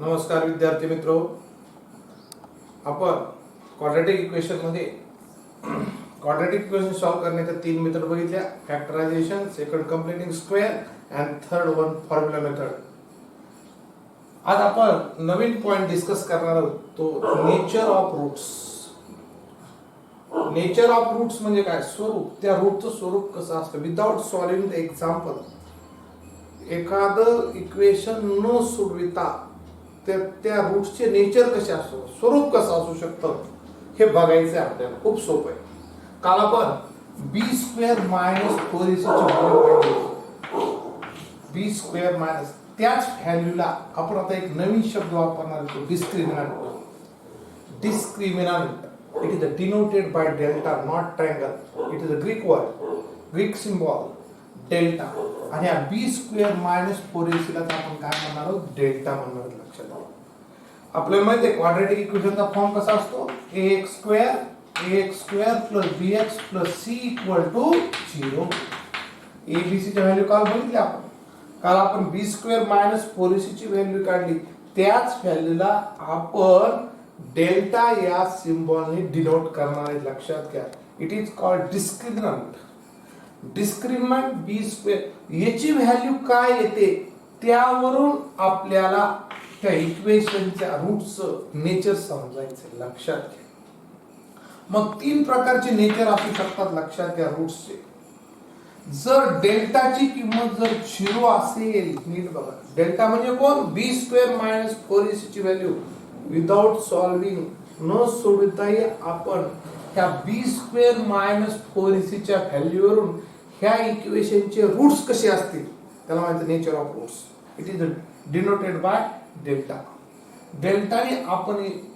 नमस्कार विद्यार्थी मित्रो, आपण क्वाड्रॅटिक इक्वेशन मध्ये क्वाड्रॅटिक इक्वेशन सॉल्व करण्याच्या तीन मेथड बघितल्या. Factorisation, second completing square and third one formula method. आज आपण नवीन पॉइंट डिस्कस करणार आहोत, तो nature of roots. Nature of roots म्हणजे काय? स्वरूप. त्या रूटचं स्वरूप कसं असतं विदाउट सॉल्विंग द एक्झाम्पल. एखादं इक्वेशन न सोडविता त्या रूट्सचे नेचर कसे असतो, स्वरूप कसं असू शकतं हे बघायचं आहे आपल्याला. खूप सोपं आहे. काल आपण बी स्क्वेअर मायनस 4ac बी स्क्वेअर मायनस त्याच व्हॅल्यूला आपण आता एक नवीन शब्द वापरणार आहोत, discriminant. Discriminant, it is denoted by delta, not triangle. It is a Greek word, Greek symbol delta. आणि या बी स्क्वेअर मायनस 4ac ला आपण काय म्हणणार आहोत? डेल्टा म्हणणार आहोत. लक्षात ठेवा. आपल्याला माहिती आहे क्वाड्रॅटिक इक्वेशनचा फॉर्म कसा असतो? ax square plus bx plus c equal to 0. abc ची व्हॅल्यू काल बघितली आपण. काल आपण बी स्क्वेअर मायनस 4ac ची व्हॅल्यू काढली. त्याच व्हॅल्यूला आपण डेल्टा या सिम्बॉलने डिनोट करणार आहे. लक्षात घ्या. It is called discriminant. Discriminant b square याची व्हॅल्यू काय येते त्यावरून आपल्याला त्या इक्वेशनच्या रूटचं नेचर समजायचं. लक्षात घ्या. मग तीन प्रकारचे नेचर असू शकतात. लक्षात घ्या रूट्सचे. जर डेल्टाची किंमत जर 0 असेल, नीट बघा. डेल्टा म्हणजे कोण? बी स्क्वेअर मायनस 4ac ची व्हॅल्यू विदाउट सॉल्विंग, न सोडवताही आपण ह्या बी स्क्वेअर मायनस 4ac च्या व्हॅल्यूवरून ह्या इक्वेशनचे रूट्स कसे असतील त्याला म्हणतात nature of roots. It is denoted by delta. डेल्टाने आपण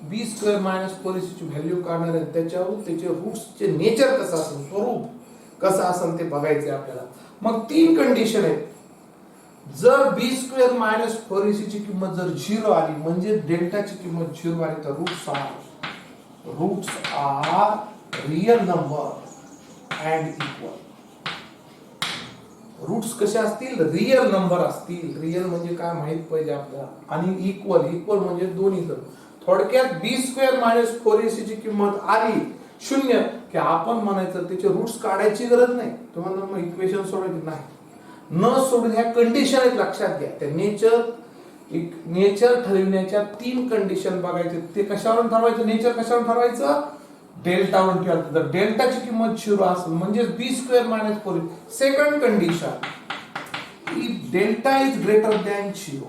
बी स्क्वेअर मायनस 4ac ची व्हॅल्यू काढणार आहे. त्याच्यावरून त्याचे रूट्सचे नेचर कसं असेल, स्वरूप कसं असेल ते बघायचे आपल्याला. मग तीन कंडिशन आहेत. जर बी स्क्वेअर मायनस 4ac ची किंमत जर 0 आली म्हणजे डेल्टाची किंमत 0 आली तर roots are real number and equal. Roots कसे असतील? रियल नंबर असतील. रियल म्हणजे काय माहित पाहिजे आपल्याला. आणि इक्वल म्हणजे दोन्ही जण. थोडक्यात बी स्क्वेअर मायनस 4ac ची किंमत आली 0 की आपण म्हणायचं त्याचे रूट्स काढायची गरज नाही. तुम्हाला मग इक्वेशन सोडवायची नाही. न सोडून ह्या कंडिशन आहेत. लक्षात घ्या. त्या नेचर ठरविण्याच्या तीन कंडिशन बघायचे. ते कशावरून ठरवायचं? नेचर कशावरून ठरवायचं? डेल्टावरून ठरवायचं. जर डेल्टाची किंमत 0 असेल म्हणजे B square minus 4ac. Second condition, if delta is greater than 0,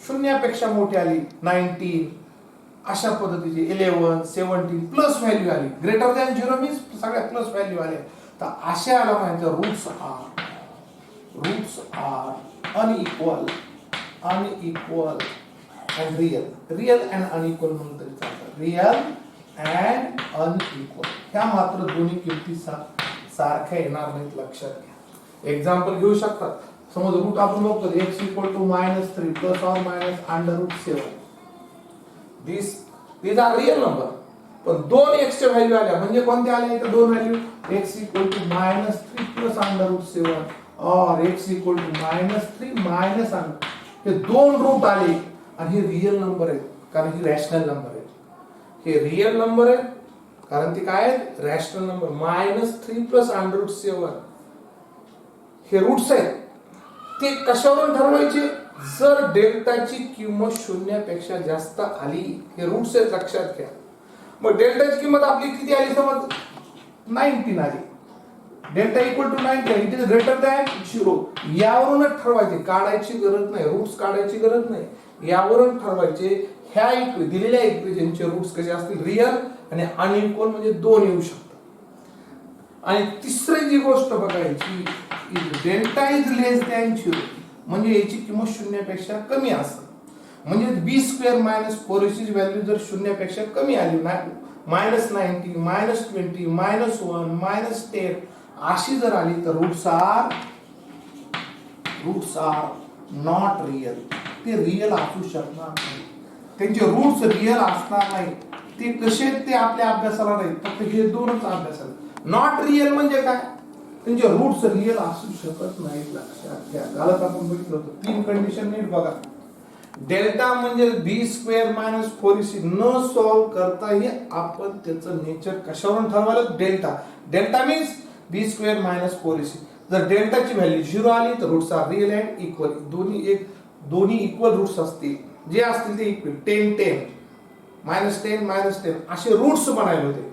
शून्यापेक्षा मोठी आली 19 अशा पद्धतीची 11 17 प्लस व्हॅल्यू आली. ग्रेटर दॅन 0 मीन्स सगळ्या प्लस व्हॅल्यू आल्या. तर अशा आला म्हणायचं roots are unequal and real and unequal म्हणून तरी चालतं. Real and unequal. ह्या मात्र दोन्ही किमती सारख्या येणार नाहीत. लक्षात घ्या. एक्झाम्पल घेऊ शकतात. समज रूट आपण बघतो x equal to -3 plus or minus √7. these are real number. पण दोन x च्या व्हॅल्यू आल्या म्हणजे कोणत्या आल्या? इथे दोन व्हॅल्यू x इक्वल टू -3 प्लस √7 और x इक्वल टू -3 हे दोन रूट आले आणि हे रियल नंबर आहेत कारण ही रॅशनल नंबर आहे. हे रियल नंबर आहे कारण ते काय आहेत? Rational number. -3 प्लस √7 हे रूट्स आहेत. ते कशावरून ठरवायचे? जर डेल्टाची किंमत 0 पेक्षा जास्त आली. हे रूट्स आहेत. लक्षात घ्या. मग डेल्टाची किंमत आपली किती आली? समज 19 आली. Delta equal to 19, it is greater than 0. यावरूनच ठरवायचे. काढायची गरज नाही. रूट्स काढायची गरज नाही. यावरून ठरवायचे ह्या दिलेल्या इक्वेशनचे रूट्स कसे असतील? रियल आणि अनइक्वल म्हणजे दोन येऊ शकतात. आणि तिसरी जी गोष्ट बघायची, डेल्टा इज लेस दॅन 0 म्हणजे याची किंमत 0 पेक्षा कमी असेल. म्हणजे बी स्क्वेअर मायनस 4ac ची व्हॅल्यू जर 0 पेक्षा कमी आली, -90 -20 -1 -10 अशी जर आली तर रूट्स आर नॉट रियल. ते रियल असू शकणार नाही. त्यांचे रूट्स रियल असणार नाही. ते कसे ते आपल्या अभ्यासाला नाही. फक्त हे दोनच अभ्यासाला. नॉट रियल म्हणजे काय? त्यांचे रूट्स रियल असू शकत नाहीत. लक्षात घ्या. कालच आपण बघितलं होतं. तीन कंडिशन नीट बघा. डेल्टा म्हणजे बी स्क्वेअर मायनस 4ac न सॉल्व करताही आपण त्याचं नेचर कशावरून ठरवायला delta delta means b square minus 4ac जर डेल्टाची व्हॅल्यू 0 आली तर roots are real and equal दोन्ही इक्वल रूट्स असतील जे असतील ते इक्वल 10 10 -10 -10 असे रूट्स बनायला होते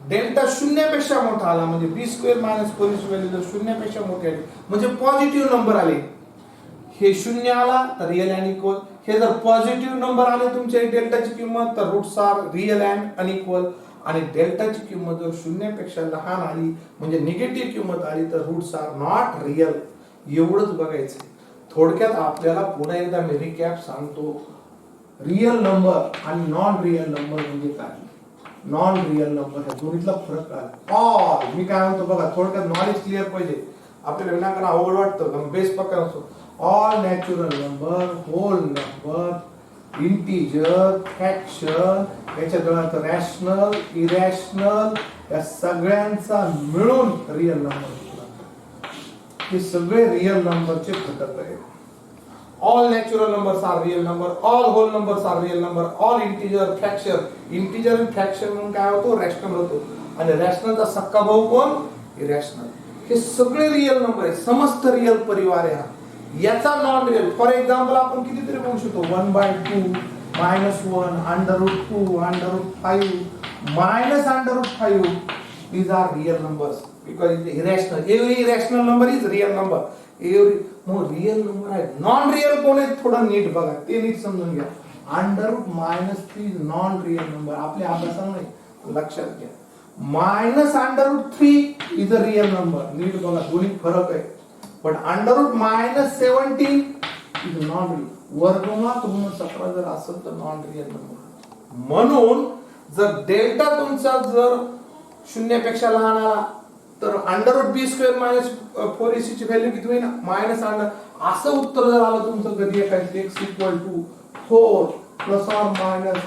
डेल्टा शून्यापेक्षा मोठा आला म्हणजे B square minus 4ac value जर शून्यापेक्षा मोठी आली म्हणजे पॉझिटिव्ह नंबर आले हे शून्य आला तर रिअल अँड इक्वल हे जर पॉझिटिव्ह नंबर आले तुमच्या डेल्टाची किंमत तर roots are real and unequal आणि डेल्टाची किंमत जर शून्यापेक्षा लहान आली म्हणजे निगेटिव्ह किंमत आली तर रूट्स आर नॉट रिअल एवढंच बघायचं थोडक्यात आपल्याला पुन्हा एकदा मी रिकॅप सांगतो रिअल नंबर आणि नॉन रिअल नंबर म्हणजे काय नॉन रिअल नंबर ह्या दोन्हीतला फरक काय ऑल मी काय म्हणतो बघा थोडक्यात नॉलेज क्लिअर पाहिजे आपल्याला विनाकारण अवघड वाटतं बेस पक्का असतो all natural number, whole number, integer, fraction, याच्यात रॅशनल, इरॅशनल या सगळ्यांचा मिळून रिअल नंबर हे सगळे रिअल नंबरचे घटक आहेत all natural numbers are real number, all whole numbers are real number, all integer, fraction म्हणून काय होतो रॅशनल होतो आणि रॅशनलचा सक्का भाऊ कोण इरॅशनल हे सगळे रिअल नंबर आहे समस्त रिअल परिवार आहे याचा नॉन रिअल फॉर एक्झाम्पल आपण कितीतरी म्हणू शकतो 1/2 -1 √2 √5 -√5 these are real numbers because it is irrational every irrational number is real number every real number आहे नॉन रिअल कोण आहे थोडं नीट बघा ते नीट समजून घ्या √3 नॉन रिअल नंबर आपल्या अभ्यासाला नाही लक्षात घ्या -√3 इज अ रिअल नंबर नीट बघा दोन्ही फरक आहे पण √-17 इज नॉन रिअल वर्गमुळात ऋण 17 जर असेल तर नॉन रिअल नंबर म्हणून जर डेल्टा तुमचा जर शून्यापेक्षा लहान आला तर √b स्क्वेअर मायनस 4ac ची व्हॅल्यू किती होईल मायनस असं उत्तर जर आलं तुमचं कधी काय x = 4 plus or minus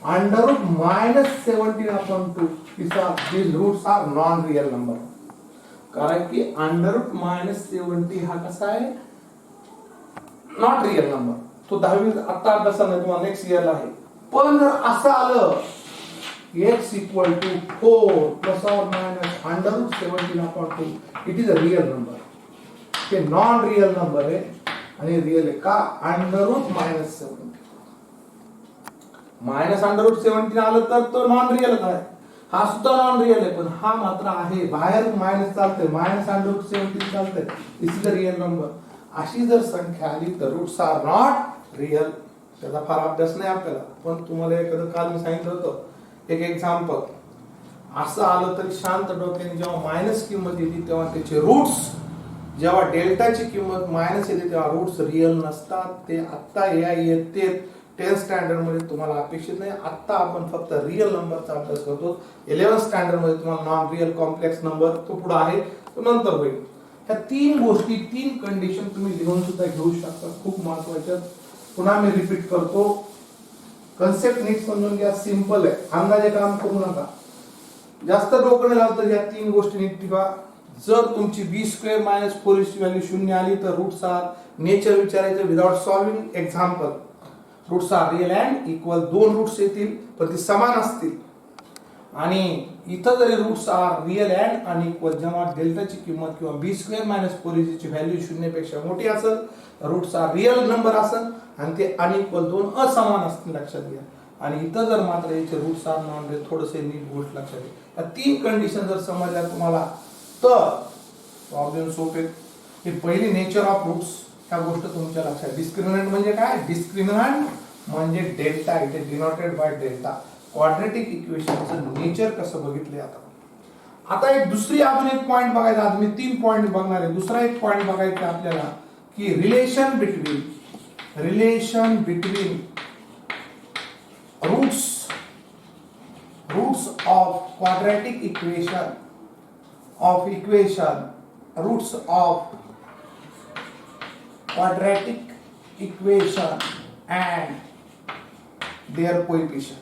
√-17/2 these roots are non real number कारण की √-70 हा कसा आहे नॉट रिअल नंबर तो 10वी आता अभ्यासा नाही तुम्हाला नेक्स्ट इयरला आहे पण जर असं आलं x = 4 plus or minus √17/2 it is a real number हे नॉन रिअल नंबर आहे आणि रिअल आहे का √-70 -√17 आलं तर तो नॉन रिअल आहे हा सुद्धा नॉन रिअल आहे पण हा मात्र आहे बाहेर मायनस चालतंय -√17 चालतंय दिस इज अ रिअल नंबर अशी जर संख्या आली तर रूट्स आर नॉट रिअल त्याचा फार अभ्यास नाही आपल्याला पण तुम्हाला एखादं काल मी सांगितलं होतं एक एक्झाम्पल असं आलं तर शांत डोक्याने जेव्हा मायनस किंमत येते तेव्हा त्याचे रूट्स जेव्हा डेल्टाची किंमत मायनस येते तेव्हा रूट्स रिअल नसतात ते आत्ता येते 10th स्टँडर्ड मध्ये तुम्हाला अपेक्षित नाही आता आपण फक्त रिअल नंबरचा अभ्यास करतो 11th स्टँडर्ड मध्ये तुम्हाला नॉन रिअल कॉम्प्लेक्स नंबर तो पुढे आहे तो नंतर होईल ह्या तीन गोष्टी तीन कंडिशन तुम्ही लिहून सुद्धा घेऊ शकता खूप महत्त्वाच्या पुन्हा मी रिपीट करतो कन्सेप्ट नीट समजून घ्या सिंपल आहे अंदाजे काम करू नका जास्त डोकं नाही लावतं या तीन गोष्टी नीट ठेवा जर तुमची b² - 4ac ची व्हॅल्यू 0 आली तर रूट्स आर नेचर विचारायचं without solving example roots are real and equal दोन रूट्स येतील पण ते समान असतील आणि इथं जरी roots are real and unequal जेव्हा डेल्टाची किंमत किंवा b² - 4ac ची व्हॅल्यू 0 पेक्षा मोठी असेल रूट्स आर रिअल नंबर असेल आणि ते अनइक्वल दोन असमान असतील लक्षात घ्या आणि इथं जर मात्र याचे रूट्स आर नॉन रिअल थोडेसे नीट गोष्ट लक्षात घ्या या तीन कंडिशन जर समजल्या तुम्हाला तर प्रॉब्लेम सोपे ही पहिली नेचर ऑफ रूट्स ह्या गोष्ट तुमच्या लक्षात डिस्क्रिमिनंट म्हणजे काय डिस्क्रिमिनंट म्हणजे delta it is denoted by delta quadratic इक्वेशनचं नेचर कसं बघितले आता एक दुसरी अजून एक पॉइंट बघायचा आज मी 3 पॉइंट बघणार आहे दुसरा एक पॉइंट बघायचा आपल्याला की relation between roots of quadratic equation roots of quadratic equation and their coefficient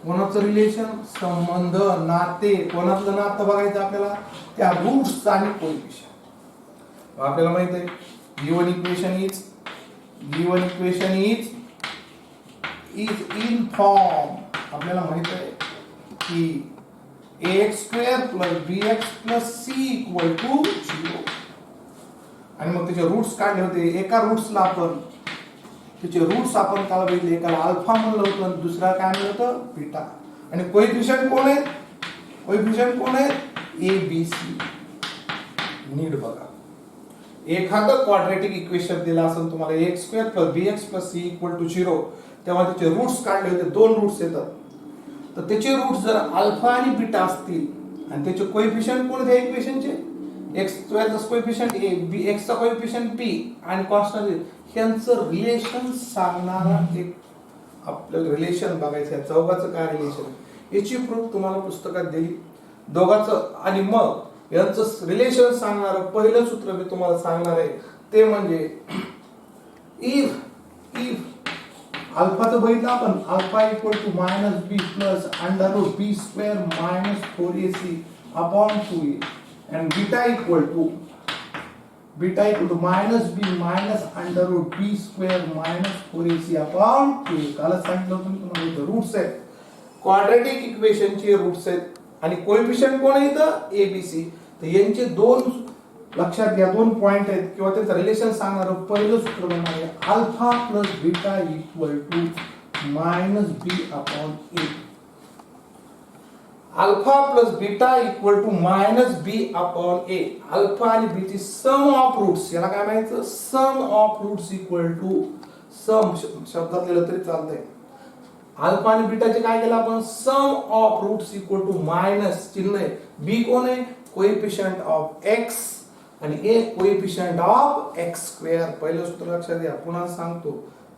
कोणाचं रिलेशन संबंध नाते कोणाचं नातं बघायचं आपल्याला त्या रूट्स आणि कोएफिशिएंट आपल्याला माहित आहे given equation is in form, आपल्याला माहित आहे की ax² + bx + c = 0. आणि मग त्याचे रूट्स काढले होते. एका रूट्सला आपण त्याचे रूट्स आपण काल बघितले, एकाला अल्फा म्हणलं होतं आणि दुसरा काय म्हणलं होतं बीटा. आणि कोएफिशियंट कोण आहेत? A B C. नीट बघा, एखादं क्वाड्रॅटिक इक्वेशन दिलं असेल तुम्हाला ax² + bx + c = 0, तेव्हा त्याचे रूट्स काढले होते. दोन रूट्स येतात, तर त्याचे रूट्स जर अल्फा आणि बीटा असतील आणि त्याचे कोएफिशियंट कोणत्या इक्वेशनचे x² चा कोएफिशियंट a, x चा कोएफिशियंट p आणि कॉन्स्टंट, यांचं रिलेशन सांगणारा एक आपल्याला रिलेशन बघायचं आहे. चौघाचं काय रिलेशन, याची प्रूफ तुम्हाला पुस्तकात दिली दोघांचं. आणि मग यांचं रिलेशन सांगणारं पहिलं सूत्र मी तुम्हाला सांगणार आहे, ते म्हणजे इफ अल्फाचं बघितलं आपण, alpha = -b + √b² - 4ac upon 2a, and beta = -b - √b² - 4ac upon 2a. काल सांगितलं होतं तुम्हाला, रूट्स आहेत क्वाड्रॅटिक इक्वेशनचे रूट्स आहेत आणि कोएफिशियंट कोण आहे इथं ए बी सी. तर यांचे दोन लक्षात घ्या, दोन पॉइंट आहेत किंवा त्याचं रिलेशन सांगणारं पहिलं सूत्र बनणार आहे alpha + beta = -b/a. Alpha + beta = -b/a. Alpha आणि b ची सम ऑफ रूट्स, याला काय म्हणायचं, सम ऑफ रूट्स सम शब्दात लिहिलं तरी चालतंय. अल्फा आणि बीटाचे काय केलं आपण, सम ऑफ रूट्स मायनस चिन्ह आहे. बी कोण आहे, कोएफिशियंट ऑफ x आणि a कोएफिशियंट ऑफ x². पहिलं सूत्र लक्षात घ्या, पुन्हा सांगतो,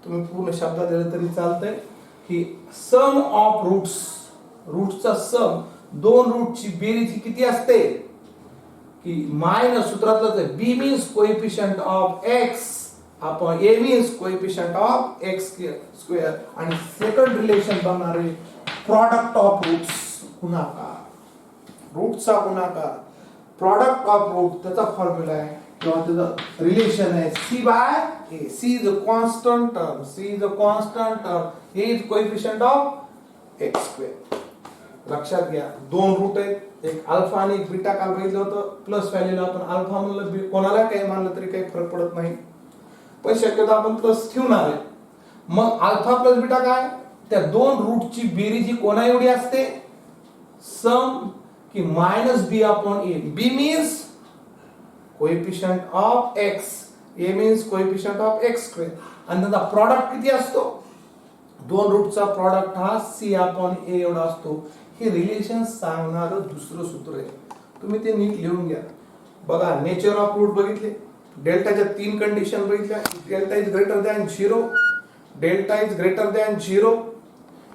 तुम्ही पूर्ण शब्दात दिलं तरी चालतंय की सम ऑफ रूट्सचा सम, दोन रूटची बेरीज किती असते की मायनस सूत्रातलं आहे, b means coefficient of x आपण a means coefficient of x² आणि सेकंड रिलेशन बनणार आहे प्रॉडक्ट ऑफ रूट्स गुणाकार. रूटचा गुणाकार प्रॉडक्ट ऑफ रूट, त्याचा फॉर्म्युला आहे किंवा त्याचं रिलेशन आहे c/a. c is a constant term, a is coefficient of x². लक्षात घ्या, दोन रूट आहेत, एक अल्फा आणि एक बीटा. काल बघितलं होतं प्लस व्हॅल्यूला आपण अल्फा म्हणलं, कोणाला काही मानलं तरी काही फरक पडत नाही, पण शक्यतो आपण प्लस ठेवणार आहे. मग अल्फा + बीटा काय, त्या दोन रूटची बेरीज ही कोणा एवढी असते, सम की -b/a. b means coefficient of x, a means coefficient of x². आणि त्याचा प्रॉडक्ट किती असतो, दोन रूटचा प्रॉडक्ट हा c/a एवढा असतो. हे रिलेशन सांगणारं दुसरं सूत्र आहे, तुम्ही ते नीट लिहून घ्या. बघा, नेचर ऑफ रूट बघितले, डेल्टाच्या तीन कंडिशन बघितल्या, डेल्टा इज ग्रेटर दॅन 0,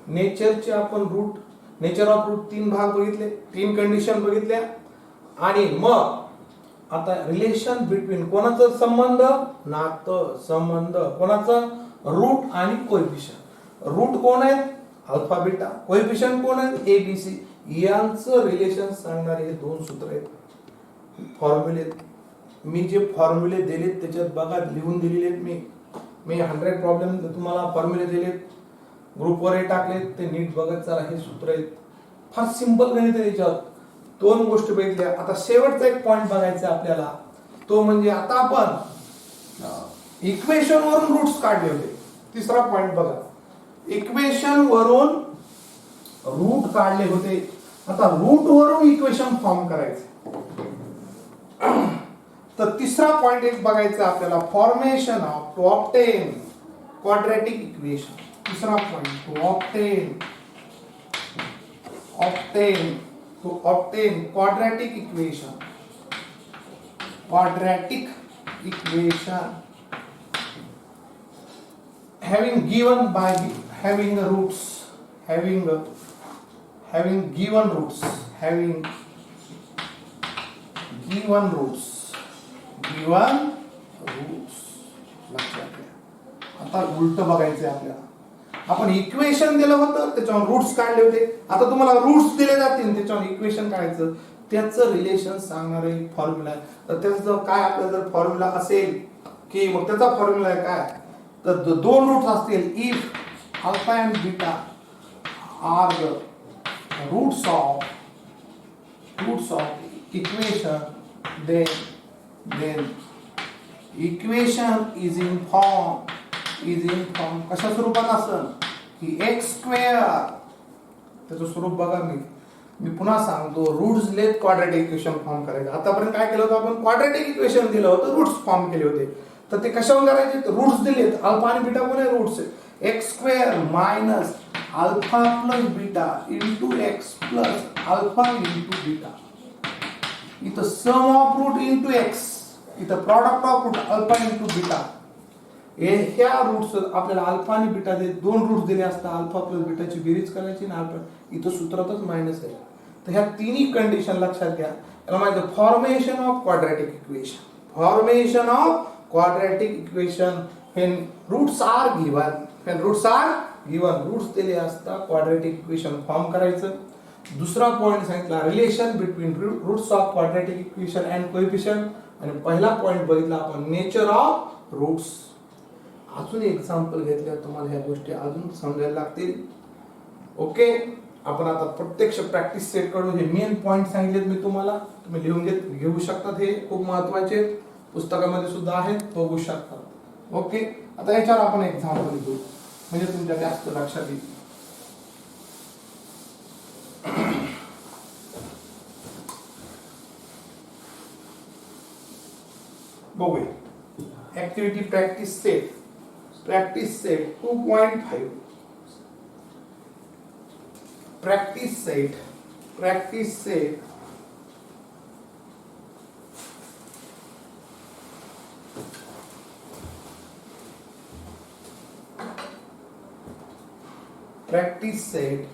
नेचरचे आपण रूट, नेचर ऑफ रूट तीन भाग बघितले, तीन कंडिशन बघितल्या. आणि मग आता रिलेशन बिटवीन कोणाचं संबंध, नातं संबंध कोणाचं, रूट आणि कोएफिशियंट. रूट कोण आहेत, अल्फा बीटा, कोएफिशियंट कोण आहेत, ए बी सी. यांचं रिलेशन सांगणारे हे दोन सूत्र आहेत. फॉर्म्युले मी जे फॉर्म्युले दिलेत त्याच्यात बघा लिहून दिलेले आहेत. मी 100 प्रॉब्लेम तुम्हाला फॉर्म्युले दिलेत, ग्रुपवर हे टाकलेत, ते नीट बघत चला. हे सूत्र आहेत, फार सिंपल गणित आहे. त्याच्यात दोन गोष्टी बघितल्या. आता शेवटचा एक पॉइंट बघायचा आपल्याला, तो म्हणजे आता आपण इक्वेशन वरून रूट्स काढले होते. तिसरा पॉइंट बघा, इक्वेशन वरून रूट काढले होते. आता रूट वरून इक्वेशन फॉर्म करायचे. तर तिसरा पॉइंट एक बघायचा आपल्याला, formation of to obtain quadratic equation. तिसरा point, to obtain quadratic equation having given roots लक्षात घ्या. आता उलट बघायचंय आपल्याला. आपण इक्वेशन दिलं होतं, त्याच्यावर रूट्स काढले होते. आता तुम्हाला रूट्स दिले जातील, त्याच्यावर इक्वेशन काढायचं. त्याचं रिलेशन सांगणारे फॉर्म्युला आहे. तर त्याचं जर काय आपल्याला जर फॉर्म्युला असेल की मग त्याचा फॉर्म्युला आहे काय, तर दोन रूट्स असतील, if alpha and beta are the roots of equation, then equation is in form कशा स्वरूपात असेल की एक्स स्क्वेअर. त्याचं स्वरूप बघा, मी पुन्हा सांगतो, रूट्स लेत क्वाड्रॅटिक इक्वेशन फॉर्म करायचं. आतापर्यंत काय केलं होतं आपण, क्वाड्रॅटिक इक्वेशन दिलं होतं, रूट्स फॉर्म केले होते. तर ते कशावर करायचे, रूट्स दिलेत, अल्फा आणि बीटा कोण आहे, रूट्स आहे. X square minus alpha plus beta into x plus alpha into beta. इथं sum of root into x, इथं product of root alpha into beta. ह्या रूट्स आपल्याला अल्फा आणि बीटा दे दोन रूट्स दिले असता, अल्फा प्लस बीटाची बेरीज करायची ना अल्फा, इथं सूत्रातच मायनस आहे. तर ह्या तिन्ही कंडिशन लक्षात घ्या. याला माहिती formation of quadratic equation when roots are given roots दिले असता क्वाड्रॅटिक इक्वेशन फॉर्म करायचं. दुसरा पॉइंट सांगितला relation between roots of quadratic equation and coefficient. आणि पहिला पॉइंट बघितला आपण नेचर ऑफ रूट्स. अजून एक्झाम्पल घेतल्यावर तुम्हाला ह्या गोष्टी अजून समजायला लागतील. ओके, आपण आता प्रत्यक्ष प्रॅक्टिस सेट करू. हे मेन पॉइंट सांगितलेत मी तुम्हाला, तुम्ही लिहून घेऊ शकतात. हे खूप महत्वाचे पुस्तकामध्ये सुद्धा आहेत, बघू शकतात. ओके, आता याच्यावर आपण एक्झाम्पल घेऊ म्हणजे तुमच्या जास्त लक्षात येईल. बघूया activity practice set 2.5. Practice set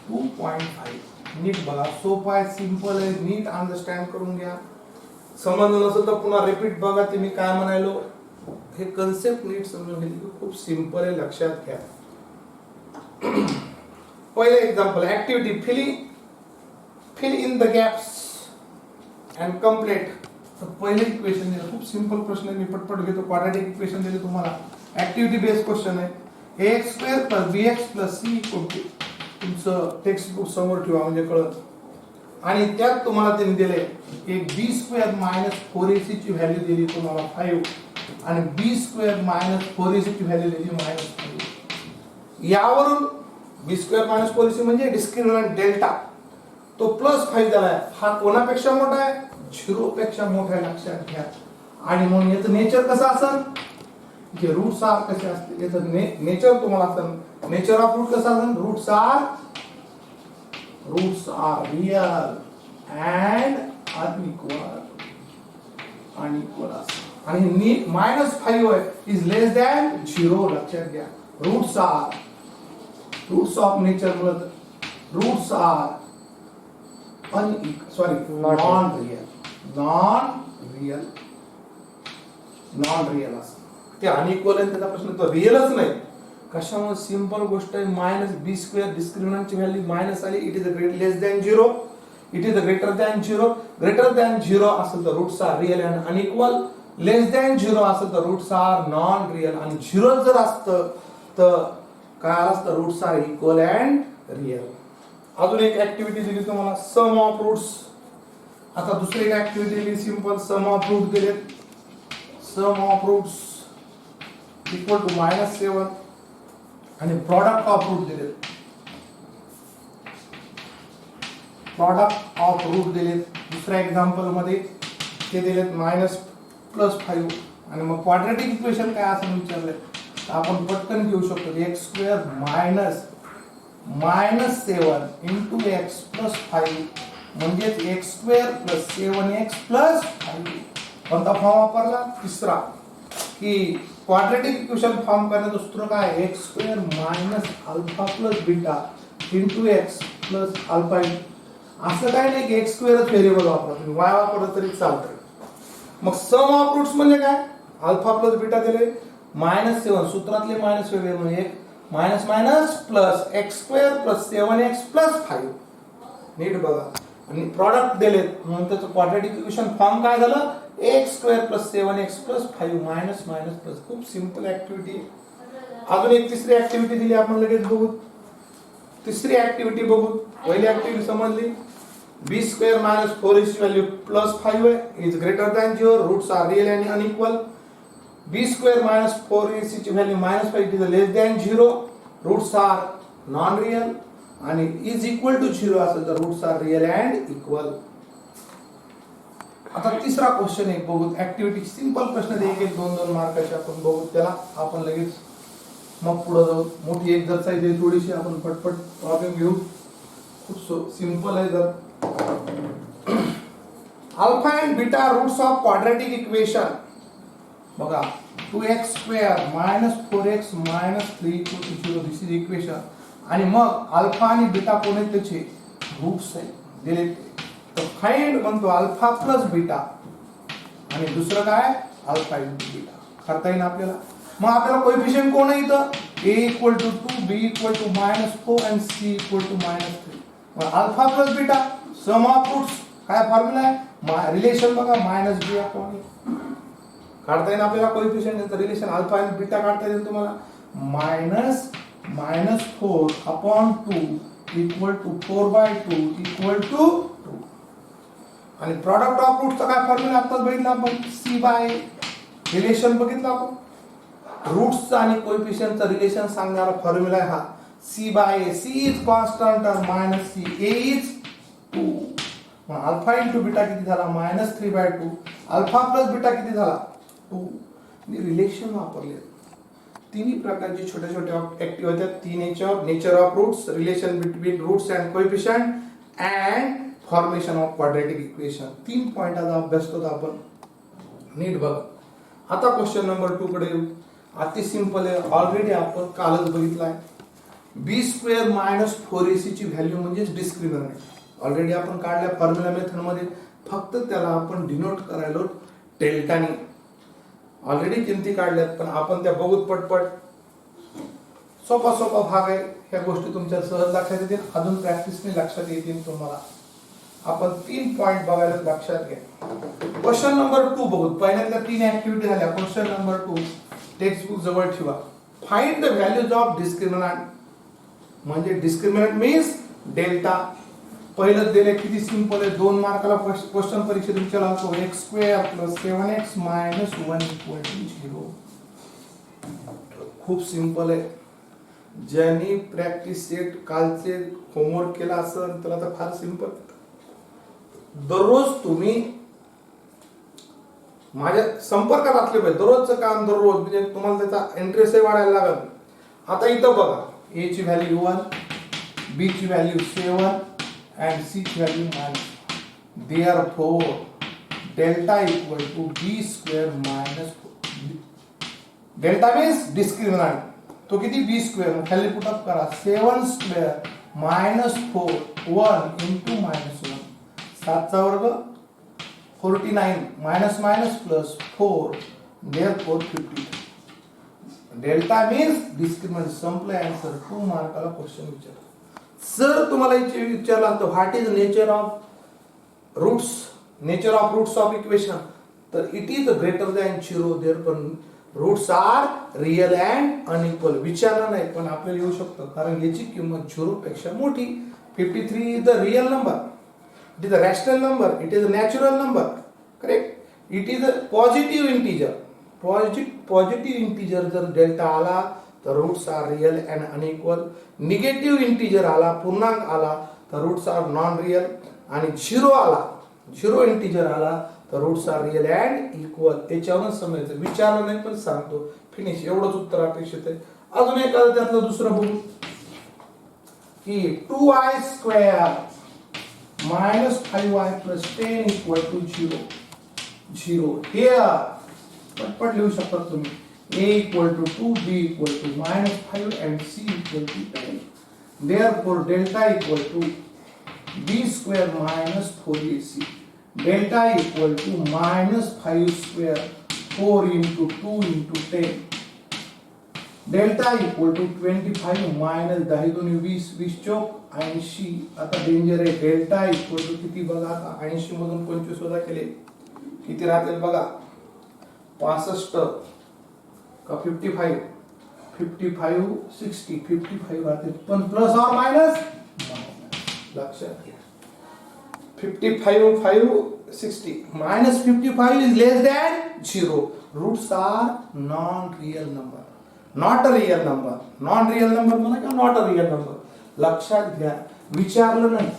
two 2.5. नीट बघा, सोपा आहे, सिंपल आहे, नीट अंडरस्टँड करून घ्या. समजलं नसेल तर पुन्हा रिपीट बघा ते मी काय म्हणालो. हे कन्सेप्ट नीट समजून घेतली खूप सिंपल आहे, लक्षात घ्या. पहिले example activity fill in the gaps and complete. तर पहिले इक्वेशन दिलं, खूप सिंपल प्रश्न आहे, मी पटपट घेतो. क्वाड्रॅटिक इक्वेशन दिले तुम्हाला, ऍक्टिव्हिटी बेस्ड क्वेश्चन आहे. ax square plus bx plus c equal to, तुमचं टेक्स्ट बुक समोर ठेवा म्हणजे कळत. आणि त्यात तुम्हाला त्यांनी दिले एक बी स्क्वेअर मायनस 4ac ची व्हॅल्यू दिली तुम्हाला 5 आणि बी स्क्वेअर मायनस 4ac ची व्हॅल्यू दिली -5. यावरून बी स्क्वेअर मायनस 4ac म्हणजे डिस्क्रिमिनंट डेल्टा, तो +5 झालाय. हा कोणापेक्षा मोठा आहे, 0 पेक्षा मोठा आहे, लक्षात घ्या. आणि म्हणून याचं नेचर कसं असेल, जे रूट्स आर कसे असतील याचं नेचर तुम्हाला असेल. नेचर ऑफ रूट कसं असेल, roots are real and unequal आणि -5 इज लेस दॅन 0, लक्षात घ्या. Roots of nature roots are non real असं. ते अनइक्वल आहे त्याचा प्रश्न, तो रिअलच नाही. कशामुळे, सिंपल गोष्ट आहे, -b स्क्वेअर डिस्क्रिमिनंटची व्हॅल्यू मायनस आली. It is less than 0, it is greater than 0 असेल तर roots are real and unequal. Less than 0 असेल तर रूट्स आर नॉन रिअल. आणि 0 जर असतं तर काय असतं, roots are equal and real. अजून एक ऍक्टिव्हिटी दिली तुम्हाला, सम ऑफ रूट्स. आता दुसरी एक ऍक्टिव्हिटी दिली सिंपल, सम ऑफ रूट दिले. सम ऑफ रूट्स इक्वल टू -7 आणि प्रॉडक्ट ऑफ रूट दिले. प्रॉडक्ट ऑफ रूट दिले दुसऱ्या एक्झाम्पल मध्ये, ते दिलेत -+5. आणि मग क्वाड्रॅटिक इक्वेशन काय असं विचारलंय तर आपण पटकन घेऊ शकतो. X square -7 into x plus 5 म्हणजेच x square plus 7x plus 5. कोणता फॉर्म वापरला, तिसरा, की क्वाड्रॅटिक इक्वेशन फॉर्म करण्याचं सूत्र काय, x square minus alpha plus beta into x plus alpha. असं काय नाही की एक्स स्क्वेअरच व्हेरिएबल वापरा, तुम्ही वाय वापरलं तरी चालतंय. मग सम ऑफ रूट्स म्हणजे काय, अल्फा प्लस बीटा दिले, -7 सूत्रातले मायनस वेगळे म्हणजे minus minus plus x square plus 7x plus 5. नीट बघा आणि प्रॉडक्ट दिलेत म्हणून त्याचं क्वाड्रॅटिक इक्वेशन फॉर्म काय झालं x square plus 7x plus 5 minus minus plus. खूप सिंपल ऍक्टिव्हिटी. अजून एक तिसरी ऍक्टिव्हिटी दिली आपण लगेच बघू. तिसरी ऍक्टिव्हिटी बघू. पहिली ऍक्टिव्हिटी समजली बी स्क्वेअर मायनस 4ac ची व्हॅल्यू प्लस 5 आहे is greater than 0. Roots are real and unequal. B square minus 4ac ची value minus 5 is less than 0. Roots are non real आणि इज इक्वल टू 0 असेल तर roots are real and equal. आता तिसरा question एक बघू. Activity simple प्रश्न दे, एक 2-2 मार्काचे आपण बघू. त्याला आपण लगेच मग पुढे जाऊ. मोठी एक्सरसाइज आहे थोडीशी, आपण पटपट प्रॉब्लेम घेऊ. खूप सिंपल आहे. जर alpha and beta roots of quadratic equation बघा 2x square minus 4x minus 3 equal to 0 this is equation. आणि मग अल्फा आणि बीटा कोण आहेत त्याचे रूट्स आहेत दिले. तर फाइंड म्हणतो अल्फा प्लस बीटा आणि दुसरं काय अल्फा इंटू बीटा करता येईल आपल्याला. मग आपल्याला कोएफिशिएंट कोण आहे इथं a equal to 2 b equal to -4 आणि c इक्वल टू -3. मग alpha plus beta sum of roots काय फॉर्म्युला आहे रिलेशन बघा -b अपॉन a. काढता येईल आपल्याला कोएफिशिएंट रिलेशन अल्फा आणि बीटा काढता येईल तुम्हाला. -4 upon 2 equal to 4/2 equal to 2. आणि प्रॉडक्ट ऑफ रूटचा काय फॉर्म्युला आताच बघितला आपण c बाय रिलेशन बघितला आपण. रूट्सचा आणि कोएफिशिएंटचा रिलेशन सांगणारा फॉर्म्युला आहे हा c by a. c is constant और मायनस c a इज 2. मग अल्फा इंटू बीटा किती झाला -3/2. अल्फा प्लस बीटा किती झाला 2. मी रिलेशन वापरले. तिन्ही प्रकारचे छोटे छोटे ऍक्टिव्ह होत्या. तीन nature of roots, relation between roots and coefficient and formation of quadratic equation. 3 पॉइंटाचा अभ्यास करतो आपण. नीट बघा. आता क्वेश्चन नंबर 2 कडे येऊ. अति सिंपल आहे. ऑलरेडी आपण कालच बघितलं आहे. बी स्क्वेअर मायनस 4ac ची व्हॅल्यू म्हणजे डिस्क्रिमिनंट. ऑलरेडी आपण काढल्या फॉर्म्युला मेथड मध्ये. फक्त त्याला आपण डिनोट करायलो डेल्टाने. ऑलरेडी किमती काढल्यात पण आपण त्या बघूत पटपट. सोपा भाग आहे. ह्या गोष्टी तुमच्या सहज लक्षात येतील. अजून प्रॅक्टिसने लक्षात येतील तुम्हाला. आपण 3 पॉइंट बघायला लक्षात घ्या. क्वेश्चन नंबर 2 बघू. पहिल्यांदा 3 ऍक्टिव्हिटी झाल्या. क्वेश्चन नंबर 2 टेक्स्ट बुक जवळ ठेवा. Find the values of discriminant. म्हणजे डिस्क्रिमिनंट मीन्स डेल्टा. पहिलं दिले किती सिंपल आहे. 2 मार्काला क्वेश्चन परीक्षेत विचारला होतो x square plus 7x minus 1 equal to 0. खूप सिंपल आहे. ज्यांनी प्रॅक्टिस सेट कालचे होमवर्क केला असेल त्याला तर फार सिंपल. दररोज तुम्ही माझ्या संपर्कात असले पाहिजे. दररोजचं काम दररोज म्हणजे तुम्हाला त्याचा इंटरेस्ट वाढायला लागेल. आता इथं बघा a ची व्हॅल्यू 1, b ची व्हॅल्यू 7 and c ची value 9. Therefore delta equal to b square minus 4. Delta means discriminant. तो किती b स्क्वेअर. खाली पुट अप करा 7 स्क्वेअर मायनस 4 1 इंटू -1. 7 चा वर्ग 49 minus minus plus 4 therefore 50. Delta means discriminant. संपलं आन्सर. 2 मार्काला क्वेश्चन विचार. सर तुम्हाला इथे विचारला तर what is nature of roots. Nature of roots of equation. तर it is greater than 0 therefore roots are real and unequal. विचारलं नाही पण आपल्याला येऊ शकतं कारण याची किंमत 0 पेक्षा मोठी. 53 is the real number. It is a rational number. It is a natural number. Correct. It is a positive integer. Positive integer जर डेल्टा आला तर roots are real and unequal. Negative integer आला पूर्णांक आला तर रूट्स आर नॉन रियल. आणि 0 आला 0 integer आला तर roots are real and equal. त्याच्यावरून समजायचं. विचारलं नाही पण सांगतो. फिनिश. एवढंच उत्तर अपेक्षित आहे. अजून एक त्यातलं दुसरं बघू की 2y square minus 5y plus 10 equal to 0. हे पटपट लिहू शकता तुम्ही. a equal to 2, b equal to -5 and c equal to 10. Therefore delta equal to b square minus 4ac. Delta equal to -5 square 4 into 2 into 10. Delta equal to 25 minus 10 दोन्ही 20 20 चौक 80. आता danger आहे. Delta equal to किती बघा आता 80 मधून 25 वजा केले किती राहतील बघा 65 का 55 55 60 55 राहतील पण प्लस और मायनस लक्षात घ्या 55 5 60 minus 55 is less than 0. Roots are non-real number. Not a real number. Non-real number म्हणा का not a real number. लक्षात घ्या विचारलं नाही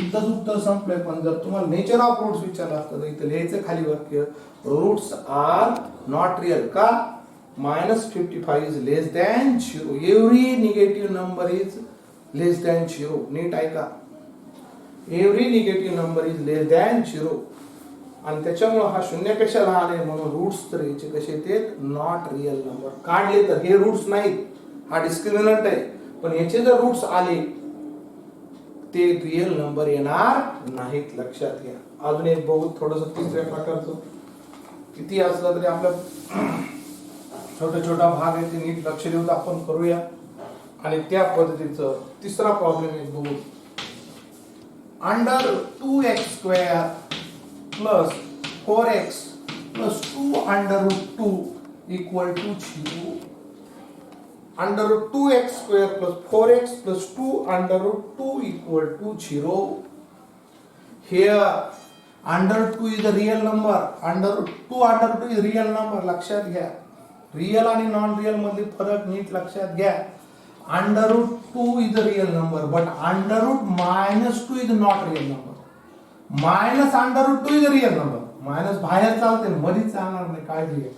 इथंच उत्तर संपलंय पण जर तुम्हाला नेचर ऑफ रूट्स विचारलं असतं तर इथं लिहायचं खाली वाक्य रूट्स आर नॉट रियल का -55 is less than 0. Every negative number is less than 0. नीट ऐका every negative number is less than 0 आणि त्याच्यामुळे हा शून्यापेक्षा लहान आहे म्हणून रूट्स तर याचे कसे येतात नॉट रिअल नंबर काढले तर हे रूट्स नाहीत हा डिस्क्रिमिनंट आहे पण याचे जर रूट्स आले ते रिअल नंबर येणार नाहीत लक्षात घ्या. अजून एक बघू थोडंसं तिसऱ्या प्रकारचं किती असलं तरी आपलं छोटा छोटा भाग आहे ते नीट लक्ष देऊन आपण करूया आणि त्या पद्धतीचं तिसरा प्रॉब्लेम आहे बघू under 2x square plus 4x plus 2 under root 2 equal to 0. Under root 2x square plus 4x plus 2 under root 2 equal to 0. Here under 2 is a real number. Under 2 under 2 is real number. लक्षात घ्या. Real आणि non real मधले फरक नीट लक्षात घ्या. Under root 2 is a real number, but under root minus 2 is not real number. Minus under root 2 is a real number. Minus बाहेर चालते मधीच चालणार नाही काळजी घ्या.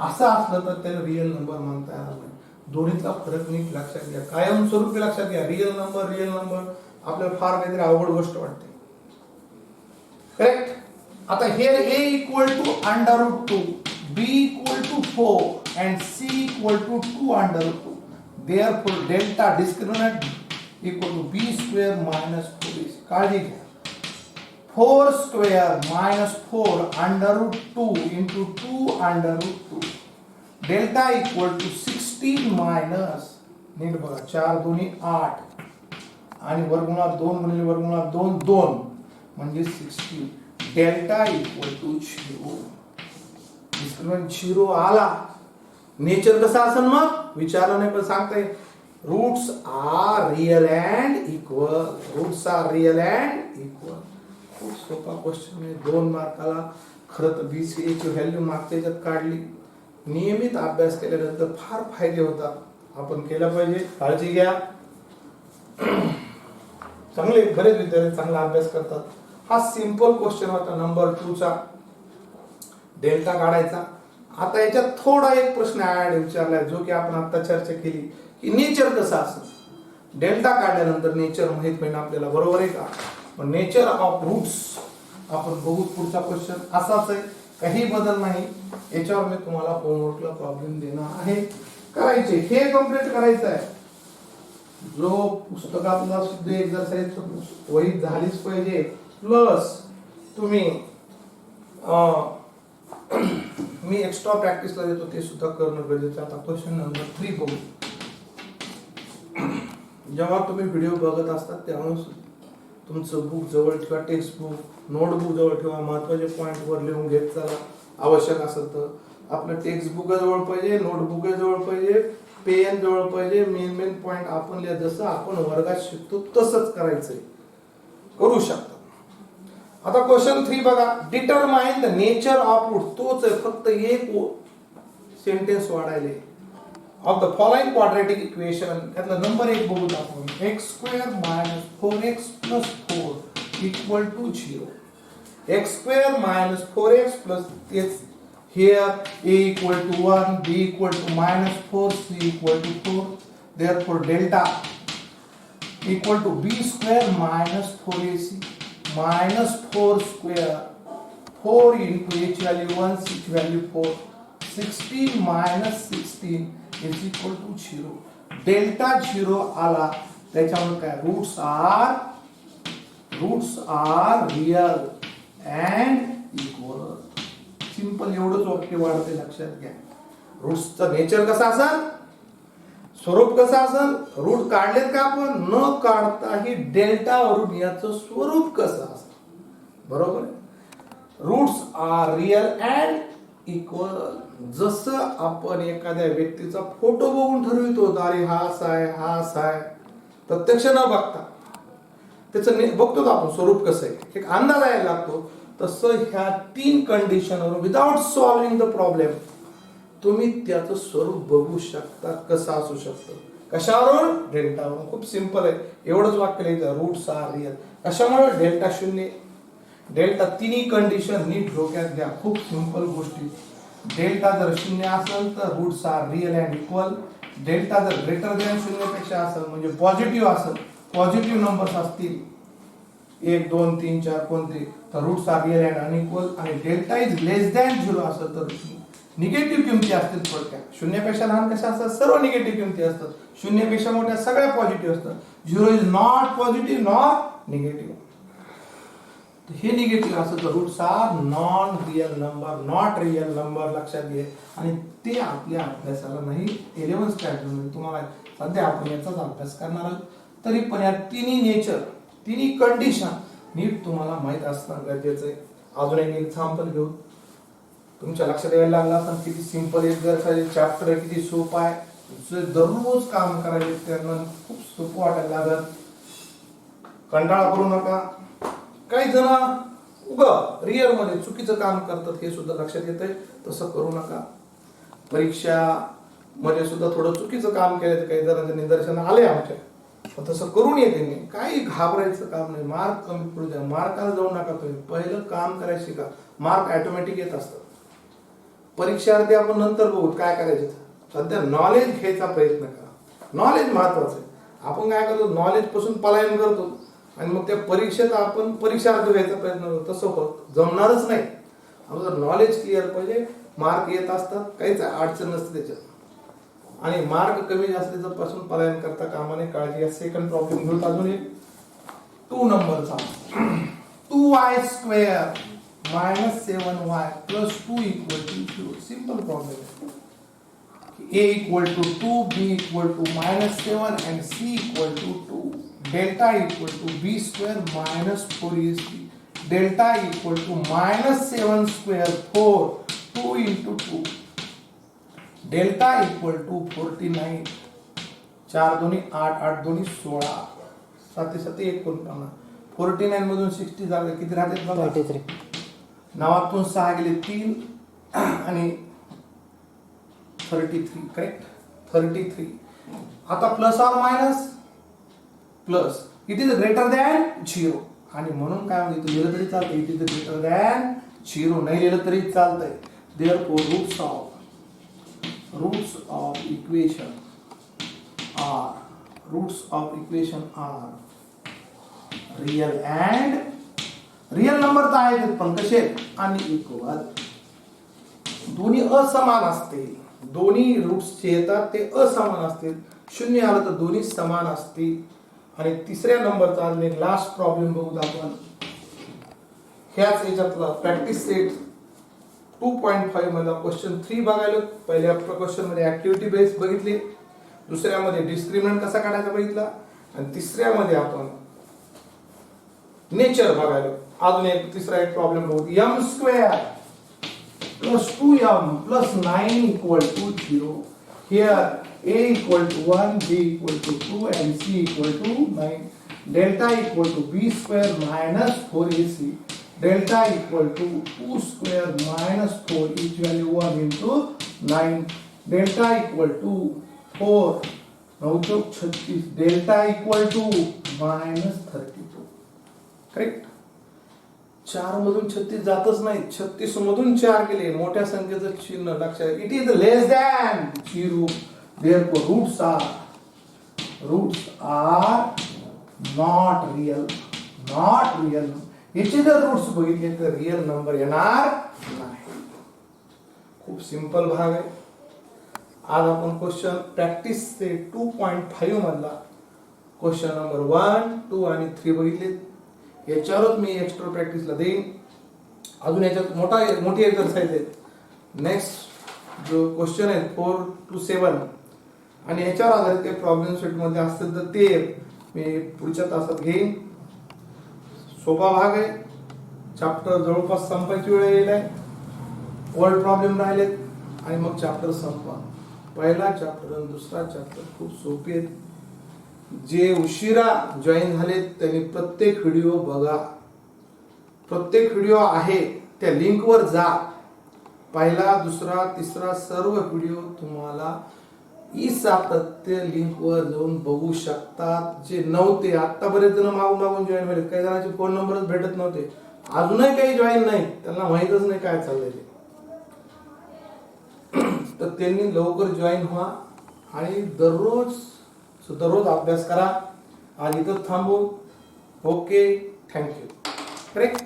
असं असलं तर त्याला रिअल नंबर म्हणता येणार नाही. दोन्हीतला फरक नीट लक्षात घ्या. कायमस्वरूपी लक्षात घ्या. रिअल नंबर आपल्याला फार काहीतरी अवघड गोष्ट वाटते. करेक्ट. आता here a equal to under root 2, b equal to 4 and c equal to 2 under root 2. Therefore, delta discriminant equal to b square minus 4ac. काळजी घ्या. 4 square minus 4 under root 2 into 2 under root 2. Delta equal to 16 minus नीट बघा 4 दोन्ही 8 आणि वर्गमुळात 2 गुणिले वर्गमुळात 2 2 म्हणजे 16. Delta equal to 0. Discriminant 0 आला. नेचर कसं असेल मग विचारलं नाही पण सांगताय roots are real and equal. Roots are real and equal. खूप सोपा क्वेश्चन आहे 2 मार्काला. खरं तर BCA ची व्हॅल्यू मागच्या याच्यात काढली. नियमित अभ्यास केल्यानंतर फार फायदे होतात. आपण केलं पाहिजे. काळजी घ्या. चांगले बरेच विद्यार्थी चांगला अभ्यास करतात. हा सिंपल क्वेश्चन होता नंबर 2 चा डेल्टा काढायचा. आता याच्यात थोडा एक प्रश्न ऍड विचारलाय जो की आपण आता चर्चा केली की नेचर कसं असतं. डेल्टा काढल्यानंतर नेचर माहित पाहिजे आपल्याला बरोबर आहे का. पण नेचर ऑफ रूट्स आपण बघू. पुढचा क्वेश्चन असाच आहे काही बदल नाही. याच्यावर मी तुम्हाला होमवर्कला प्रॉब्लेम देणार आहे करायचे हे कम्प्लीट करायचं आहे. जो पुस्तकातला सुद्धा एक्सरसाइज वही झालीच पाहिजे प्लस तुम्ही मी एक्स्ट्रा प्रॅक्टिसला देतो ते सुद्धा करणं गरजेचं आहे. आता क्वेश्चन नंबर 3 बघू. जेव्हा तुम्ही व्हिडिओ बघत असतात तेव्हा तुमचं बुक जवळ ठेवा. टेक्स्ट बुक नोटबुक जवळ ठेवा. महत्त्वाचे पॉईंट वर लिहून घेत चला. आवश्यक असेल तर आपलं टेक्स्ट बुक जवळ पाहिजे, नोटबुक जवळ पाहिजे, पेन जवळ पाहिजे. मेन पॉईंट आपण लिहा. जसं आपण वर्गात शिकतो तसंच करायचंय. करू शकता. आता क्वेश्चन 3 बघा. Determine the nature of root. तोच आहे फक्त एक सेंटेन्स वाढायले of the following quadratic equation. त्यातला नंबर 1 बघू आपण. x² minus 4x plus 4 equal to 0. x² minus 4x plus this here a equal to 1, b equal to -4, c equal to 4. Therefore delta equal to b square minus 4ac minus 4 square 4 into h value 1 h value 4 16 minus 16 is equal to 0. Delta 0 आला त्याच्यामुळे काय roots are real and equal. Simple एवढंच वाक्य वाढते लक्षात घ्या. रूट्सचं nature कसं असेल स्वरूप कसं असेल, रूट काढलेत का आपण, न काढताही डेल्टा वरून याचं स्वरूप कसं असेल, बरोबर आहे. Roots are real and equal. जसं आपण एखाद्या व्यक्तीचा फोटो बघून ठरवितो, अरे हा असा आहे, हा असा आहे, प्रत्यक्ष न बघता त्याचं बघतो आपण स्वरूप कसं आहे, एक अंदाज यायला लागतो. तसं ह्या 3 कंडिशनवर विदाउट सॉल्विंग द प्रॉब्लेम तुम्ही त्याचं स्वरूप बघू शकता कसं असू शकतं. कशावरून, डेल्टावरून. खूप सिंपल आहे, एवढंच वाक्य लिहायचं, रूट्स आर रियल. कशामुळे, डेल्टा शून्य. डेल्टा तिन्ही कंडिशन नीट डोक्यात घ्या, खूप सिंपल गोष्टी. डेल्टा जर शून्य असेल तर roots are real and equal. Delta जर ग्रेटर दॅन शून्यपेक्षा असेल म्हणजे पॉझिटिव्ह असेल, पॉझिटिव्ह नंबर्स असतील 1 2 3 4 कोणते, तर roots are real and unequal. आणि डेल्टा इज लेस दॅन 0 असेल तर निगेटिव्ह किमती असतील. थोडक्यात शून्यापेक्षा लहान कशा असतात, सर्व निगेटिव्ह किमती असतात. शून्यापेक्षा मोठ्या सगळ्या पॉझिटिव्ह असतात. 0 is not positive not negative. हे निगेटिव्ह असेल तर roots are non real number, not real number, लक्षात घे. आणि ते आपल्या अभ्यासाला नाही 11th स्टँडर्ड तुम्हाला सध्या आपण याचाच अभ्यास करणार आहोत. तरी पण या तिन्ही नेचर, तिन्ही कंडिशन नीट तुम्हाला माहित असणं गरजेचं आहे. अजून एक एक्झाम्पल घेऊ, तुमच्या लक्षात यायला लागला असं किती सिंपल एक्झरसाइज चॅप्टर आहे, किती सोपं आहे. जे दररोज काम करायचे त्यांना खूप सोपं वाटायला लागत. कंटाळा करू नका. काही जण उगा रिअल मध्ये चुकीचं काम करतात, हे सुद्धा लक्षात येतंय. तसं करू नका. परीक्षा मध्ये सुद्धा थोडं चुकीचं काम केलं, काही जणांचे निदर्शन आले आमच्या, पण तसं करून येते नाही. काही घाबरायचं काम नाही. मार्क कमी पडू द्या, मार्काला जाऊ नका. तुम्ही पहिलं काम करायला शिका, मार्क ऑटोमॅटिक येत असतात. परीक्षार्थी आपण नंतर बघू काय करायचं. सध्या नॉलेज घ्यायचा प्रयत्न करा. नॉलेज महत्वाचं आहे. आपण काय करतो, नॉलेज पासून पलायन करतो आणि मग त्या परीक्षेत आपण परीक्षार्थ घ्यायचा प्रयत्न करतो. तसं होत जमणारच नाही. आपलं नॉलेज क्लिअर पाहिजे. मार्क येत असतात, काहीच अडचण नसते त्याच्यात. आणि मार्क कमी जास्त पासून पलायन करता कामाने काळजी घ्या. सेकंड प्रॉब्लेम घेऊ अजून एक 2 नंबरचा. 2y² - 7y + 2 = 0. Simple problem. a = 2, b = -7 and c = 2. Delta = b² - 4ac. Delta = -7² 4, 2 × 2. Delta = 49. 4 2 8, 8 2 16, 7 7 49. 49 मधून 60 जागा किती राहतात बघा. 33. नावातून 6 गेले 3 आणि 33. करेक्ट, 33. आता plus or minus, plus. It is greater than 0. आणि म्हणून काय म्हणजे लिहिलं तरी चालतंय, इट इज ग्रेटर दॅन 0. नाही लिहिलं तरी चालतंय. Therefore roots of equation are real and real number तर आहेत पण कसे आणि इक्वल. दोन्ही असमान असतील. दोन्ही रूट्स जे येतात ते असमान असतील. 0 आलं तर दोन्ही समान असतील. आणि तिसऱ्या नंबरचा अजून एक लास्ट प्रॉब्लेम बघू आपण. ह्याच याच्यातला प्रॅक्टिस सेट 2.5 मध्ये क्वेश्चन 3 बघायला. पहिल्या क्वेश्चन मध्ये ऍक्टिव्हिटी बेस बघितली, दुसऱ्यामध्ये डिस्क्रिमिनंट कसा काढायचा बघितला, आणि तिसऱ्यामध्ये आपण नेचर बघायला. अजून एक तिसरा एक प्रॉब्लेम बघू. m² + 2m + 9 = 0. Here a = 1, b = 2 and c = 9. Delta = b² - 4ac. Delta = 2² - 4, each value 1 × 9. Delta = 4, 9 × 36. Delta = -32. Correct. 4 मधून 36 जातच नाही. 36 मधून 4 गेले. मोठ्या संख्येचं चिन्ह लक्षात. It is less than 0. Therefore roots are not real. याचे जर रूट्स बघितले तर रियल नंबर येणार नाही. खूप सिंपल भाग आहे. आज आपण क्वेश्चन प्रॅक्टिस से 2.5 मधला क्वेश्चन नंबर 1, 2 आणि 3 बघितले. याच्यावरच मी एक्स्ट्रा प्रॅक्टिसला देईन. अजून याच्यात मोठी एक्सरसाइज आहे. नेक्स्ट जो क्वेश्चन आहे 4 to 7 आणि याच्यावर आधारित काही प्रॉब्लेम सेट मध्ये असतील तर ते मी पुढच्या तासात घेईन. सोपा भाग आहे. चॅप्टर जवळपास संपायची वेळ येईल आहे. वर्ड प्रॉब्लेम राहिलेत आणि मग चॅप्टर संपवा. पहिला चॅप्टर आणि दुसरा चॅप्टर खूप सोपे आहेत. जे उशिरा जॉईन झालेत त्यांनी प्रत्येक व्हिडिओ बघा. प्रत्येक व्हिडिओ आहे त्या लिंकवर जा. पहिला, दुसरा, तिसरा सर्व व्हिडिओ तुम्हाला प्रत्येक लिंकवर जाऊन बघू शकतात. जे नव्हते आतापर्यंत मागून जॉईन झाले, काही जणांचे फोन नंबरच भेटत नव्हते, अजूनही काही जॉईन नाही, त्यांना माहीतच नाही काय चाललंय ते. तर त्यांनी लवकर जॉईन व्हा आणि दररोज अभ्यास करा. आणि इथं थांबू. Okay, thank you. करेक्ट.